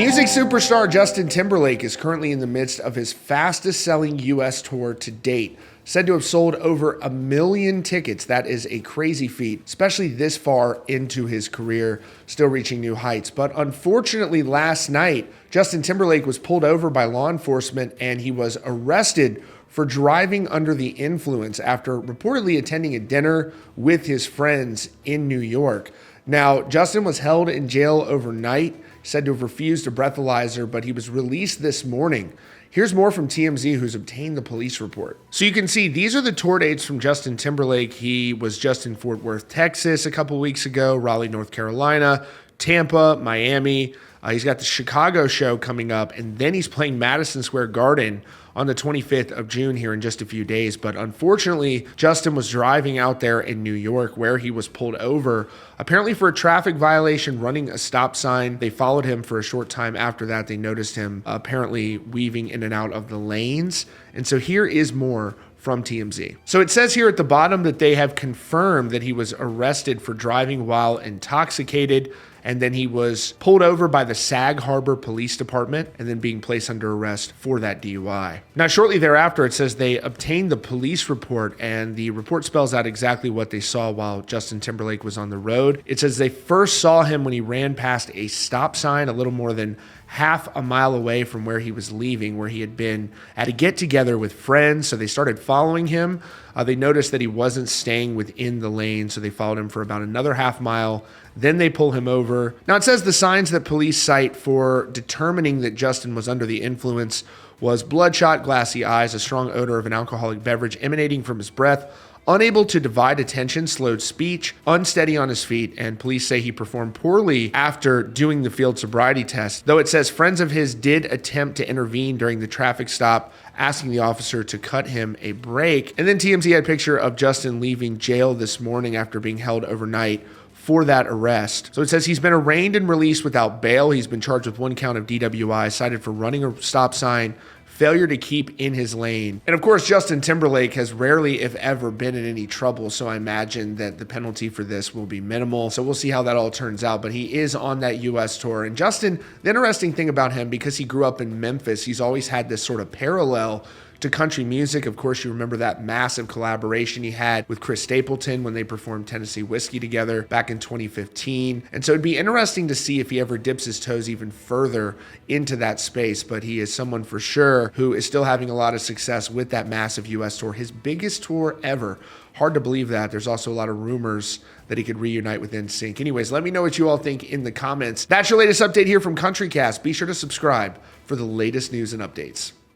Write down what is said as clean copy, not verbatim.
Music superstar Justin Timberlake is currently in the midst of his fastest selling U.S. tour to date, said to have sold over 1 million tickets. That is a crazy feat, especially this far into his career, still reaching new heights. But unfortunately, last night, Justin Timberlake was pulled over by law enforcement and he was arrested for driving under the influence after reportedly attending a dinner with his friends in New York. Now, Justin was held in jail overnight, said to have refused a breathalyzer, but he was released this morning. Here's more from TMZ, who's obtained the police report. So you can see these are the tour dates from Justin Timberlake. He was just in Fort Worth, Texas a couple weeks ago, Raleigh, North Carolina, Tampa, Miami. He's got the Chicago show coming up, and then he's playing Madison Square Garden on the 25th of June here in just a few days. But unfortunately, Justin was driving out there in New York where he was pulled over, apparently for a traffic violation, running a stop sign. They followed him for a short time after that. They noticed him apparently weaving in and out of the lanes. And so here is more from TMZ. So it says here at the bottom that they have confirmed that he was arrested for driving while intoxicated, and then he was pulled over by the Sag Harbor Police Department and then being placed under arrest for that DUI. Now, shortly thereafter, it says they obtained the police report, and the report spells out exactly what they saw while Justin Timberlake was on the road. It says they first saw him when he ran past a stop sign a little more than half a mile away from where he was leaving, where he had been at a get-together with friends. So they started following him. They noticed that he wasn't staying within the lane, so they followed him for about another half mile. Then they pull him over. Now, it says the signs that police cite for determining that Justin was under the influence was bloodshot, glassy eyes, a strong odor of an alcoholic beverage emanating from his breath, unable to divide attention, slowed speech, unsteady on his feet, and police say he performed poorly after doing the field sobriety test. Though it says friends of his did attempt to intervene during the traffic stop, asking the officer to cut him a break. And then TMZ had a picture of Justin leaving jail this morning after being held overnight for that arrest. So it says he's been arraigned and released without bail. He's been charged with 1 count of DWI, cited for running a stop sign, failure to keep in his lane. And of course, Justin Timberlake has rarely, if ever, been in any trouble, so I imagine that the penalty for this will be minimal. So we'll see how that all turns out, but he is on that U.S. tour. And Justin, the interesting thing about him, because he grew up in Memphis, he's always had this sort of parallel to country music. Of course, you remember that massive collaboration he had with Chris Stapleton when they performed Tennessee Whiskey together back in 2015. And so it'd be interesting to see if he ever dips his toes even further into that space. But he is someone for sure who is still having a lot of success with that massive U.S. tour, his biggest tour ever. Hard to believe that. There's also a lot of rumors that he could reunite with NSYNC. Anyways, let me know what you all think in the comments. That's your latest update here from CountryCast. Be sure to subscribe for the latest news and updates.